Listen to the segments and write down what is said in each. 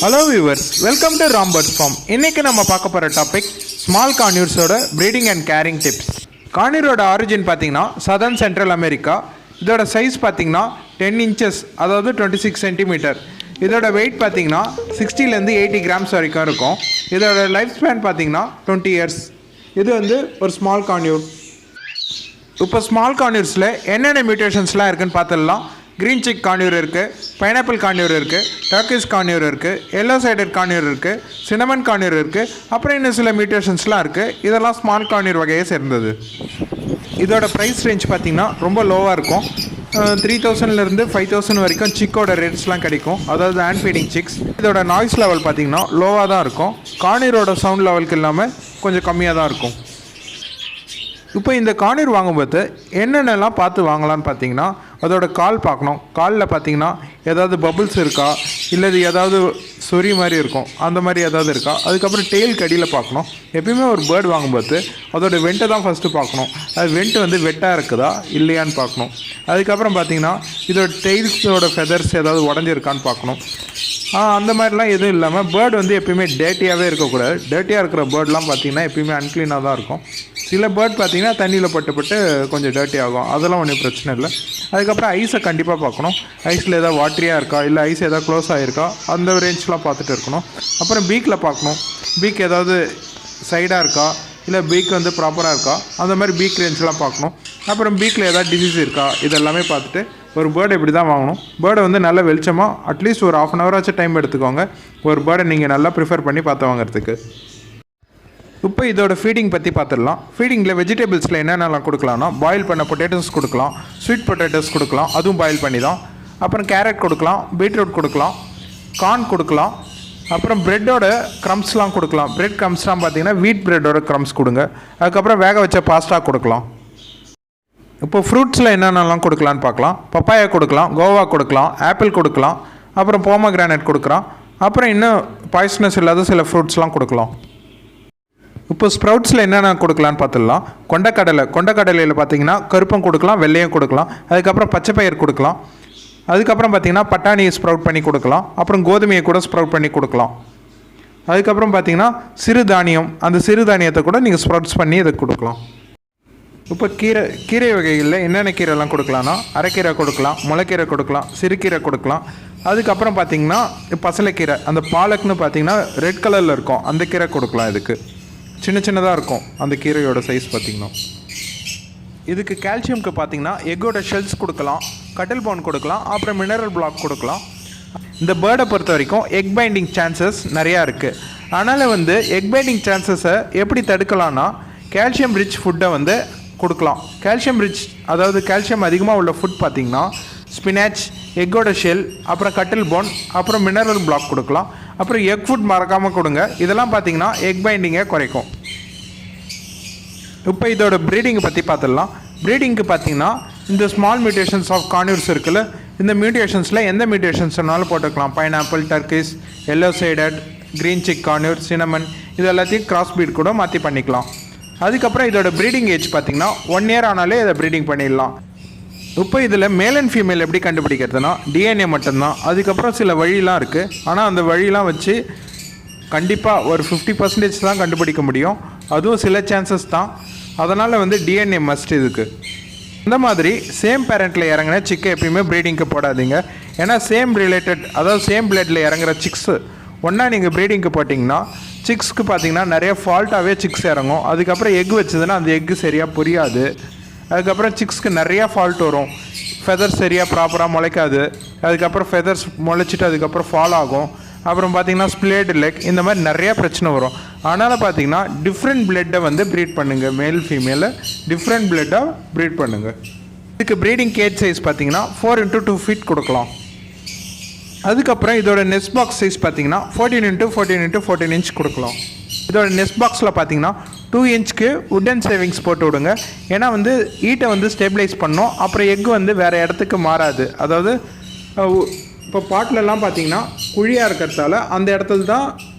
Hello viewers, welcome to Ramberts farm. இன்றைக்கி நம்ம பார்க்க போகிற டாபிக் ஸ்மால் கான்யூர்ஸோட ப்ரீடிங் அண்ட் கேரிங் டிப்ஸ். கான்யூரோட ஆரிஜின் பார்த்தீங்கன்னா சதர்ன் சென்ட்ரல் அமெரிக்கா. இதோட சைஸ் பார்த்தீங்கன்னா 10 inches, அதாவது 26 centimeter. இதோட வெயிட் பார்த்தீங்கன்னா 60 to 80 grams வரைக்கும் இருக்கும். இதோட லைஃப் ஸ்பேன் பார்த்தீங்கன்னா 20 years. இது வந்து ஒரு ஸ்மால் கான்யூர். இப்போ ஸ்மால் கான்யூர்ஸில் என்னென்ன மியூட்டேஷன்ஸ்லாம் இருக்குதுன்னு பார்த்துடலாம். க்ரீன் சிக் கான்யூர் இருக்குது, பைனாப்பிள் கான்யூர் இருக்குது, டர்க்கிஷ் கான்யூர் இருக்குது, எல்லோ சைடட் கான்யூர் இருக்குது, சினமன் கான்யூர் இருக்குது, அப்புறம் இன்னும் சில மியூட்டேஷன்ஸ்லாம் இருக்குது. இதெல்லாம் ஸ்மால் கான்யூர் வகையை சேர்ந்தது. இதோட ப்ரைஸ் ரேஞ்ச் பார்த்திங்கன்னா ரொம்ப லோவாக இருக்கும். 3000 to 5000 வரைக்கும் சிக்கோட ரேட்ஸ்லாம் கிடைக்கும், அதாவது ஹேண்ட் ஃபீடிங் சிக்ஸ். இதோட நாய்ஸ் லெவல் பார்த்திங்கன்னா லோவாக தான் இருக்கும். கான்யூரோட சவுண்ட் லெவலுக்கு இல்லாமல் கொஞ்சம் கம்மியாக தான் இருக்கும். இப்போ இந்த கான்யூர் வாங்கும்போது என்னென்னலாம் பார்த்து வாங்கலான்னு பார்த்தீங்கன்னா, அதோட கால் பார்க்கணும். காலில் பார்த்தீங்கன்னா ஏதாவது பபுள்ஸ் இருக்கா, இல்லை ஏதாவது சொறி மாதிரி இருக்கும், அந்த மாதிரி ஏதாவது இருக்கா. அதுக்கப்புறம் டெயில் கடியில் பார்க்கணும். எப்பயுமே ஒரு பேர்டு வாங்கும்போது அதோட வெண்ட்டை தான் ஃபஸ்ட்டு பார்க்கணும். அது வெண்ட்டு வந்து வெட்டாக இருக்குதா இல்லையான்னு பார்க்கணும். அதுக்கப்புறம் பார்த்தீங்கன்னா இதோட டெயில்ஸோட ஃபெதர்ஸ் ஏதாவது உடஞ்சிருக்கான்னு பார்க்கணும். அந்த மாதிரிலாம் எதுவும் இல்லாமல் பேர்டு வந்து எப்பயுமே டேட்டியாகவே இருக்கக்கூடாது. டேட்டியாக இருக்கிற பேர்ட்லாம் பார்த்திங்கன்னா எப்பயுமே அன்க்ளீனாக தான் இருக்கும். சில பேர்ட் பார்த்திங்கன்னா தண்ணியில் பட்டு கொஞ்சம் டேர்ட்டி ஆகும், அதெல்லாம் ஒன்றும் பிரச்சனை இல்லை. அதுக்கப்புறம் ஐஸை கண்டிப்பாக பார்க்கணும். ஐஸில் ஏதாவது வாட்டரியாக இருக்கா, இல்லை ஐஸ் ஏதாவது க்ளோஸ் ஆகிருக்கா, அந்த ரேஞ்ச்லாம் பார்த்துட்டு இருக்கணும். அப்புறம் பீக்கில் பார்க்கணும். பீக் ஏதாவது சைடாக இருக்கா, இல்லை பீக் வந்து ப்ராப்பராக இருக்கா, அந்த மாதிரி பீக் ரேஞ்செலாம் பார்க்கணும். அப்புறம் பீக்கில் ஏதாவது டிசீஸ் இருக்கா, இதெல்லாமே பார்த்துட்டு ஒரு பேர்டு இப்படி தான் வாங்கணும். பேர்டை வந்து நல்ல வெளிச்சமாக அட்லீஸ்ட் ஒரு 1/2 hour டைம் எடுத்துக்கோங்க, ஒரு பேர்டை நீங்கள் நல்லா ப்ரிஃபர் பண்ணி பார்த்து வாங்குறதுக்கு. இப்போ இதோட ஃபீடிங் பற்றி பார்த்துடலாம். ஃபீடிங்கில் வெஜிடபிள்ஸில் என்னென்னலாம் கொடுக்கலாம்னா, பாயில் பண்ண பொட்டேட்டோஸ் கொடுக்கலாம், ஸ்வீட் பொட்டேட்டோஸ் கொடுக்கலாம், அதுவும் பாயில் பண்ணி தான். அப்புறம் கேரட் கொடுக்கலாம், பீட்ரூட் கொடுக்கலாம், கார்ன் கொடுக்கலாம். அப்புறம் ப்ரெட்டோட க்ரம்ஸ்லாம் கொடுக்கலாம். ப்ரெட் க்ரம்ஸ்லாம் பார்த்தீங்கன்னா வீட் ப்ரெட்டோட க்ரம்ஸ் கொடுங்க. அதுக்கப்புறம் வேக வச்ச பாஸ்தா கொடுக்கலாம். இப்போ ஃப்ரூட்ஸில் என்னென்னலாம் கொடுக்கலான்னு பார்க்கலாம். பப்பாயா கொடுக்கலாம், கோவா கொடுக்கலாம், ஆப்பிள் கொடுக்கலாம், அப்புறம் போமோகிரானேட் கொடுக்குறான். அப்புறம் இன்னும் பாய்சனஸ் இல்லாத சில ஃப்ரூட்ஸ்லாம் கொடுக்கலாம். இப்போ ஸ்ப்ரவுட்ஸில் என்னென்ன கொடுக்கலான்னு பார்த்துடலாம். கொண்டக்கடலையில் பார்த்தீங்கன்னா கருப்பம் கொடுக்கலாம், வெள்ளையும் கொடுக்கலாம். அதுக்கப்புறம் பச்சை பயிர் கொடுக்கலாம். அதுக்கப்புறம் பார்த்தீங்கன்னா பட்டாணியை ஸ்ப்ரவுட் பண்ணி கொடுக்கலாம். அப்புறம் கோதுமையை கூட ஸ்ப்ரவுட் பண்ணி கொடுக்கலாம். அதுக்கப்புறம் பார்த்தீங்கன்னா சிறுதானியம், அந்த சிறுதானியத்தை கூட நீங்கள் ஸ்ப்ரவுட்ஸ் பண்ணி இதை கொடுக்கலாம். இப்போ கீரை வகைகளில் என்னென்ன கீரைலாம் கொடுக்கலாம்னா, அரைக்கீரை கொடுக்கலாம், முளைக்கீரை கொடுக்கலாம், சிறுகீரை கொடுக்கலாம். அதுக்கப்புறம் பார்த்தீங்கன்னா பசலைக்கீரை, அந்த பாலக்னு பார்த்தீங்கன்னா ரெட் கலரில் இருக்கும், அந்த கீரை கொடுக்கலாம். இதுக்கு சின்னதாக இருக்கும் அந்த கீரையோட சைஸ் பார்த்திங்கன்னா. இதுக்கு கால்சியம்க்கு பார்த்திங்கன்னா எக்கோட ஷெல்ஸ் கொடுக்கலாம், கட்டில் போன் கொடுக்கலாம், அப்புறம் மினரல் பிளாக் கொடுக்கலாம். இந்த பேர்டை பொறுத்த வரைக்கும் எக் பைண்டிங் சான்சஸ் நிறையா இருக்குது. அதனால் வந்து எக் பைண்டிங் சான்சஸை எப்படி தடுக்கலான்னா, கால்சியம் ரிச் ஃபுட்டை வந்து கொடுக்கலாம். கால்சியம் ரிச், அதாவது கால்சியம் அதிகமாக உள்ள ஃபுட் பார்த்திங்கன்னா ஸ்பினாச், எக்கோட ஷெல், அப்புறம் கட்டில் போன், அப்புறம் மினரல் பிளாக் கொடுக்கலாம். அப்புறம் எக் ஃபுட் மறக்காமல் கொடுங்க. இதெல்லாம் பார்த்திங்கன்னா எக் பைண்டிங்கை குறைக்கும். இப்போ இதோட ப்ரீடிங்கை பற்றி பார்த்துடலாம். ப்ரீடிங்க்கு பார்த்திங்கன்னா இந்த ஸ்மால் மியூட்டேஷன்ஸ் ஆஃப் கான்யூர்ஸ் இருக்குல்ல, இந்த மியூட்டேஷன்ஸில் எந்த மியூட்டேஷன்ஸ்னாலும் போட்டுக்கலாம். Pineapple, Turkish, yellow sided, green cheek conure, cinnamon, இது எல்லாத்தையும் கிராஸ் பீட் கூட மாற்றி பண்ணிக்கலாம். அதுக்கப்புறம் இதோட ப்ரீடிங் ஏஜ் பார்த்திங்கன்னா 1 year ஆனாலே இதை ப்ரீடிங் பண்ணிடலாம். இப்போ இதில் மேல் அண்ட் ஃபீமேல் எப்படி கண்டுபிடிக்கிறதுனா, டிஎன்ஏ மட்டும்தான். அதுக்கப்புறம் சில வழியெலாம் இருக்குது, ஆனால் அந்த வழியெலாம் வச்சு கண்டிப்பாக ஒரு 50% தான் கண்டுபிடிக்க முடியும். அதுவும் சில சான்சஸ் தான். அதனால் வந்து டிஎன்ஏ மஸ்ட் இதுக்கு. இந்த மாதிரி சேம் பேரண்ட்டில் இறங்கின சிக்கை எப்பயுமே ப்ரீடிங்க்கு போடாதீங்க. ஏன்னா சேம் ரிலேட்டட், அதாவது சேம் பிளட்டில் இறங்குற சிக்ஸு ஒன்றா நீங்கள் ப்ரீடிங்க்கு போட்டிங்கன்னா சிக்ஸ்க்கு பார்த்தீங்கன்னா நிறைய ஃபால்ட்டாகவே சிக்ஸ் இறங்கும். அதுக்கப்புறம் எக் வச்சதுன்னா அந்த எக்கு சரியாக புரியாது. அதுக்கப்புறம் சிக்ஸ்க்கு நிறையா ஃபால்ட் வரும். ஃபெதர்ஸ் சரியாக ப்ராப்பராக முளைக்காது. அதுக்கப்புறம் ஃபெதர்ஸ் முளைச்சிட்டு அதுக்கப்புறம் ஃபால் ஆகும். அப்புறம் பார்த்திங்கன்னா ஸ்ப்ளேட் லெக், இந்த மாதிரி நிறையா பிரச்சனை வரும். அதனால் பார்த்திங்கன்னா டிஃப்ரெண்ட் பிளட்டை வந்து ப்ரீட் பண்ணுங்கள். மேல் ஃபீமேலை டிஃப்ரெண்ட் பிளட்டாக ப்ரீட் பண்ணுங்கள். இதுக்கு ப்ரீடிங் கேஜ் சைஸ் பார்த்திங்கன்னா 4 into 2 feet கொடுக்கலாம். அதுக்கப்புறம் இதோட நெஸ்ட் பாக்ஸ் சைஸ் பார்த்திங்கன்னா 14 into 14 into 14 inch கொடுக்கலாம். இதோட நெஸ்ட் பாக்ஸில் பார்த்தீங்கன்னா 2 inchக்கு உட்டன் சேவிங்ஸ் போட்டு விடுங்க. ஏன்னா வந்து ஈட்டை வந்து ஸ்டெபிளைஸ் பண்ணோம். அப்புறம் எக்கு வந்து வேறு இடத்துக்கு மாறாது. அதாவது இப்போ பாட்டிலெல்லாம் பார்த்தீங்கன்னா குழியாக இருக்கிறதால அந்த இடத்துல தான்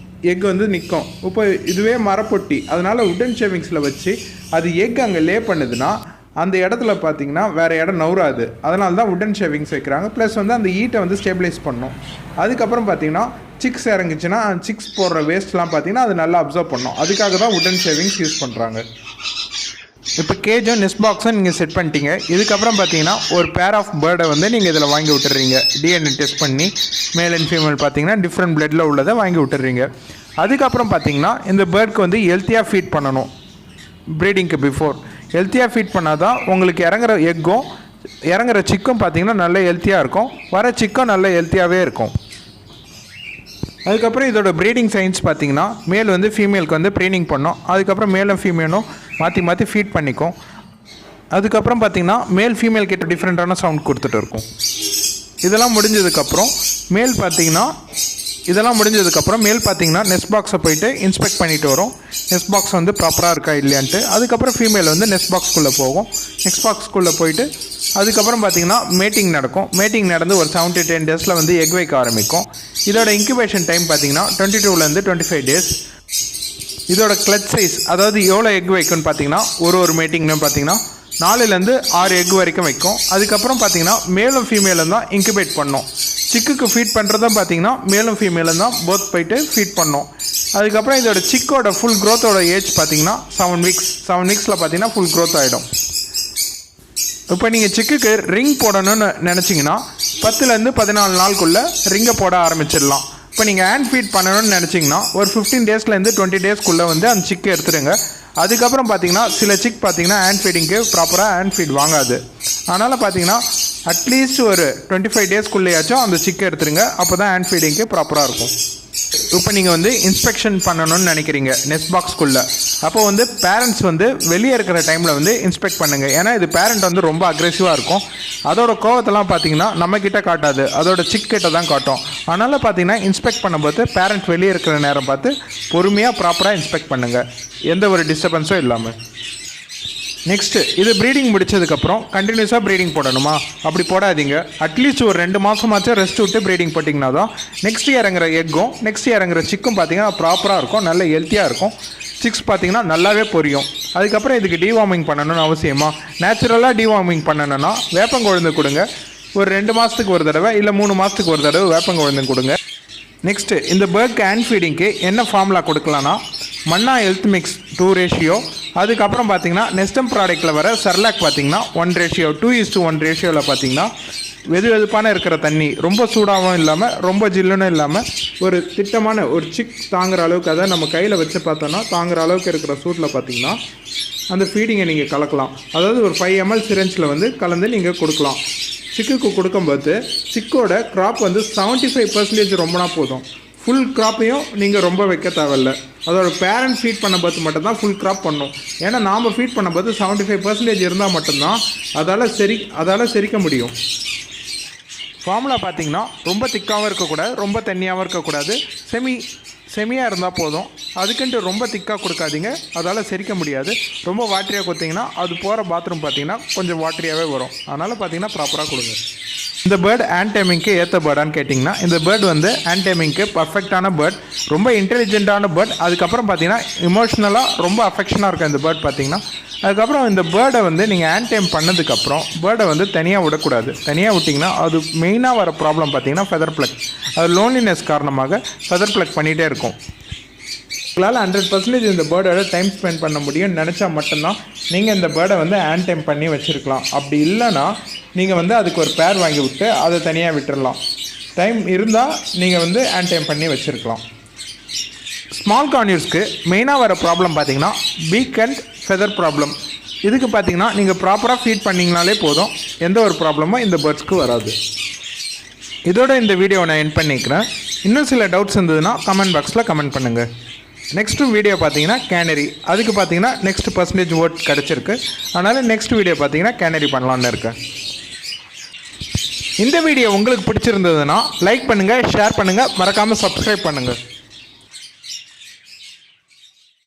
எக் வந்து நிற்கும். இப்போ இதுவே மரப்பொட்டி, அதனால் உட்டன் ஷேவிங்ஸில் வச்சு அது எக் அங்கே லே பண்ணுதுன்னா அந்த இடத்துல பார்த்தீங்கன்னா வேறு இடம் நவுறாது. அதனால தான் உட்டன் ஷேவிங்ஸ் வைக்கிறாங்க. ப்ளஸ் வந்து அந்த ஈட்டை வந்து ஸ்டேபிளைஸ் பண்ணணும். அதுக்கப்புறம் பார்த்தீங்கன்னா சிக்ஸ் இறங்குச்சுன்னா சிக்ஸ் போடுற வேஸ்ட்லாம் பார்த்தீங்கன்னா அது நல்லா அப்சர்வ் பண்ணும். அதுக்காக தான் வுடன் ஷேவிங்ஸ் யூஸ் பண்ணுறாங்க. இப்போ கேஜும் நெஸ்ட் பாக்ஸும் நீங்கள் செட் பண்ணிட்டீங்க. இதுக்கப்புறம் பார்த்தீங்கன்னா ஒரு பேர் ஆஃப் பேர்டை வந்து நீங்கள் இதில் வாங்கி விட்டுறீங்க. டிஎன்ஏ டெஸ்ட் பண்ணி மேல் அண்ட் ஃபீமேல் பார்த்தீங்கன்னா டிஃப்ரெண்ட் பிளட்டில் உள்ளதை வாங்கி விட்டுறீங்க. அதுக்கப்புறம் பார்த்தீங்கன்னா இந்த பேர்டுக்கு வந்து ஹெல்த்தியாக ஃபீட் பண்ணணும். ப்ரீடிங்க்கு பிஃபோர் ஹெல்த்தியாக ஃபீட் பண்ணால் தான் உங்களுக்கு இறங்குற எக்கும் இறங்குற சிக்கும் பார்த்தீங்கன்னா நல்ல ஹெல்த்தியாக இருக்கும். வர சிக்கும் நல்ல ஹெல்த்தியாகவே இருக்கும். அதுக்கப்புறம் இதோட ப்ரீடிங் சயின்ஸ் பார்த்தீங்கன்னா மேல் வந்து ஃபீமேலுக்கு வந்து ப்ரீடிங் பண்ணோம். அதுக்கப்புறம் மேலும் ஃபீமேலும் மாற்றி ஃபீட் பண்ணிக்கும். அதுக்கப்புறம் பார்த்தீங்கன்னா மேல் ஃபீமேல் கிட்ட டிஃப்ரெண்ட்டான சவுண்ட் கொடுத்துட்டு இருக்கும். இதெல்லாம் முடிஞ்சதுக்கப்புறம் மேல் பார்த்தீங்கன்னா நெஸ்ட் பாக்ஸை போயிட்டு இன்ஸ்பெக்ட் பண்ணிட்டு வரும். நெஸ்ட் பாக்ஸ் வந்து ப்ராப்பராக இருக்கா இல்லையான்ட்டு. அதுக்கப்புறம் ஃபீமேல் வந்து நெஸ்ட் பாக்ஸ்குள்ளே போகும். நெக்ஸ்ட் பாக்ஸ்குள்ளே போயிட்டு அதுக்கப்புறம் பார்த்தீங்கன்னா மேட்டிங் நடக்கும். மேட்டிங் நடந்து ஒரு 7 to 10 days வந்து எக் வைக்க ஆரம்பிக்கும். இதோட இன்குபேஷன் டைம் பார்த்தீங்கன்னா 22 to 25 days. இதோட கிளச் சைஸ், அதாவது எவ்வளோ எக் வைக்கும்னு பார்த்தீங்கன்னா ஒரு மீட்டிங்னு பார்த்தீங்கன்னா 4 to 6 எக் வரைக்கும் வைக்கும். அதுக்கப்புறம் பார்த்தீங்கன்னா மேலும் ஃபீமேலும் தான் இன்குபேட் பண்ணோம். சிக்குக்கு ஃபீட் பண்ணுறதும் பார்த்தீங்கன்னா மேலும் ஃபீமேலும் தான் போத் போயிட்டு ஃபீட் பண்ணோம். அதுக்கப்புறம் இதோட சிக்கோட ஃபுல் க்ரோத்தோட ஏஜ் பார்த்தீங்கன்னா 7 weeks. 7 weeksல பார்த்தீங்கன்னா ஃபுல் க்ரோத் ஆகிடும். இப்போ நீங்கள் சிக்குக்கு ரிங் போடணும்னு நினச்சிங்கன்னா 10 to 14 நாளுக்குள்ளே ரிங்கை போட ஆரம்பிச்சிடலாம். இப்போ நீங்கள் ஹேண்ட் ஃபீட் பண்ணணும்னு நினச்சிங்கன்னா ஒரு 15 daysலேருந்து 20 daysக்குள்ளே வந்து அந்த சிக்கை எடுத்துடுங்க. அதுக்கப்புறம் பார்த்தீங்கன்னா சில சிக் பார்த்தீங்கன்னா ஹேண்ட் ஃபீடிங்க்கு ப்ராப்பராக ஹேண்ட் ஃபீட் வாங்காது. அதனால் பார்த்தீங்கன்னா அட்லீஸ்ட் ஒரு 25 daysக்குள்ளேயாச்சும் அந்த சிக்கை எடுத்துருங்க. அப்போ தான் ஹேண்ட் ஃபீடிங்க்கு ப்ராப்பராக இருக்கும். இப்போ நீங்கள் வந்து இன்ஸ்பெக்ஷன் பண்ணணும்னு நினைக்கிறீங்க நெஸ்ட் பாக்ஸ்குள்ளே. அப்போ வந்து பேரண்ட்ஸ் வந்து வெளியே இருக்கிற டைமில் வந்து இன்ஸ்பெக்ட் பண்ணுங்கள். ஏன்னா இது பேரண்ட் வந்து ரொம்ப அக்ரெசிவாக இருக்கும். அதோட கோவத்தெல்லாம் பார்த்தீங்கன்னா நம்மக்கிட்ட காட்டாது, அதோட சிக் கிட்ட தான் காட்டும். அதனால் பார்த்தீங்கன்னா இன்ஸ்பெக்ட் பண்ணும்போது பேரண்ட் வெளியே இருக்கிற நேரம் பார்த்து பொறுமையாக ப்ராப்பராக இன்ஸ்பெக்ட் பண்ணுங்கள், எந்த ஒரு டிஸ்டர்பன்ஸும் இல்லாமல். நெக்ஸ்ட்டு இது ப்ரீடிங் முடிச்சதுக்கப்புறம் கண்டினியூஸாக ப்ரீடிங் போடணுமா? அப்படி போடாதீங்க. அட்லீஸ்ட் ஒரு 2 மாதமாச்சும் ரெஸ்ட் விட்டு ப்ரீடிங் போட்டிங்கன்னா தான் நெக்ஸ்ட் இறங்குற எக்கும் நெக்ஸ்ட் இறங்குற சிக்கும் பார்த்தீங்கன்னா ப்ராப்பராக இருக்கும், நல்ல ஹெல்த்தியாக இருக்கும். சிக்ஸ் பார்த்தீங்கன்னா நல்லாவே பொரியும். அதுக்கப்புறம் இதுக்கு டிவார்மிங் பண்ணணும்னு அவசியமா? நேச்சுரலாக டிவார்மிங் பண்ணணும்னா வேப்பங்கொழுந்து கொடுங்க. ஒரு 2 மாதத்துக்கு ஒரு தடவை இல்லை 3 மாதத்துக்கு ஒரு தடவை வேப்பங்கொழுந்து கொடுங்க. நெக்ஸ்ட்டு இந்த பேர்ட்க்கு ஹேண்ட் ஃபீடிங்க்கு என்ன ஃபார்முலா கொடுக்கலான்னா மன்னா ஹெல்த் மிக்ஸ் 2 அதுக்கப்புறம் பார்த்தீங்கன்னா நெஸ்டம் ப்ராடக்ட்டில் வர செர்லாக் பார்த்தீங்கன்னா 1 2:1 ரேஷியோவில் பார்த்தீங்கன்னா வெதுப்பான இருக்கிற தண்ணி, ரொம்ப சூடாகவும் இல்லாமல் ரொம்ப ஜில்லுன்னு இல்லாமல் ஒரு திட்டமான ஒரு சிக் தாங்குற அளவுக்கு, அதை நம்ம கையில் வச்சு பார்த்தோன்னா தாங்குற அளவுக்கு இருக்கிற சூட்டில் பார்த்தீங்கன்னா அந்த ஃபீடிங்கை நீங்கள் கலக்கலாம். அதாவது ஒரு 5 ml சிரஞ்சில் வந்து கலந்து நீங்கள் கொடுக்கலாம். சிக்குக்கு கொடுக்கும்போது சிக்கோட க்ராப் வந்து 75% ரொம்பனா போதும். ஃபுல் க்ராப்பையும் நீங்கள் ரொம்ப வைக்க தேவையில்லை. அதோட பேரண்ட் ஃபீட் பண்ணும்போது மட்டும்தான் ஃபுல் க்ராப் பண்ணும். ஏன்னா நாம் ஃபீட் பண்ணும்போது 75% இருந்தால் மட்டும்தான் அதால் செரிக்க முடியும். ஃபார்முலா பார்த்தீங்கன்னா ரொம்ப திக்காகவும் இருக்கக்கூடாது, ரொம்ப தண்ணியாகவும் இருக்கக்கூடாது, செமியாக இருந்தால் போதும். அதுக்குன்ட்டு ரொம்ப திக்காக கொடுக்காதீங்க, அதால் செரிக்க முடியாது. ரொம்ப வாட்டரியாக கொடுத்தீங்கன்னா அது போகிற பாத்ரூம் பார்த்தீங்கன்னா கொஞ்சம் வாட்டரியாகவே வரும். அதனால் பார்த்தீங்கன்னா ப்ராப்பராக கொடுங்க. இந்த பேர்டு ஹேண்ட் டைமிங்க்கு ஏற்ற பேர்டான்னு கேட்டிங்கன்னா இந்த பேர்டு வந்து ஹேண்ட் டைமிங்க்கு பர்ஃபெக்டான பேர்ட், ரொம்ப இன்டெலிஜென்ட்டான பேர்ட். அதுக்கப்புறம் பார்த்தீங்கன்னா இமோஷ்னலாக ரொம்ப அஃபெக்ஷனாக இருக்கும் இந்த பேர்ட் பார்த்தீங்கன்னா. அதுக்கப்புறம் இந்த பேர்டை வந்து நீங்கள் ஹேண்ட் டைம் பண்ணதுக்கப்புறம் பேர்டை வந்து தனியாக விடக்கூடாது. தனியாக விட்டிங்கன்னா அது மெயினாக வர ப்ராப்ளம் பார்த்தீங்கன்னா ஃபெதர் ப்ளக். அது லோன்லினஸ் காரணமாக ஃபெதர் ப்ளக் பண்ணிகிட்டே இருக்கும். உங்களால் 100% இந்த பேர்டோட டைம் ஸ்பெண்ட் பண்ண முடியும்னு நினச்சா மட்டும்தான் நீங்கள் இந்த பேர்டை வந்து ஹேண்ட் டைம் பண்ணி வச்சுருக்கலாம். அப்படி இல்லைன்னா நீங்கள் வந்து அதுக்கு ஒரு பேர் வாங்கி விட்டு அதை தனியாக விட்டுடலாம். டைம் இருந்தால் நீங்கள் வந்து ஹேண்ட் டைம் பண்ணி வச்சுருக்கலாம். ஸ்மால் கார்னியூர்ஸ்க்கு மெயினாக வர ப்ராப்ளம் பார்த்தீங்கன்னா பீக் அண்ட் ஃபெதர் ப்ராப்ளம். இதுக்கு பார்த்தீங்கன்னா நீங்கள் ப்ராப்பராக ஃபீட் பண்ணிங்கனாலே போதும், எந்த ஒரு ப்ராப்ளமும் இந்த பேர்ட்ஸ்க்கு வராது. இதோட இந்த வீடியோவை நான் எண்ட் பண்ணிக்கிறேன். இன்னும் சில டவுட்ஸ் இருந்ததுன்னா கமெண்ட் பாக்ஸில் கமெண்ட் பண்ணுங்கள். நெக்ஸ்ட்டு வீடியோ பார்த்தீங்கன்னா கேனரி, அதுக்கு பார்த்தீங்கன்னா நெக்ஸ்ட் % ஓட் கிடச்சிருக்கு. அதனால் நெக்ஸ்ட் வீடியோ பார்த்தீங்கன்னா கேனரி பண்ணலான்னு இருக்கேன். இந்த வீடியோ உங்களுக்கு பிடிச்சிருந்ததுன்னா லைக் பண்ணுங்கள், ஷேர் பண்ணுங்கள், மறக்காமல் சப்ஸ்கிரைப் பண்ணுங்கள்.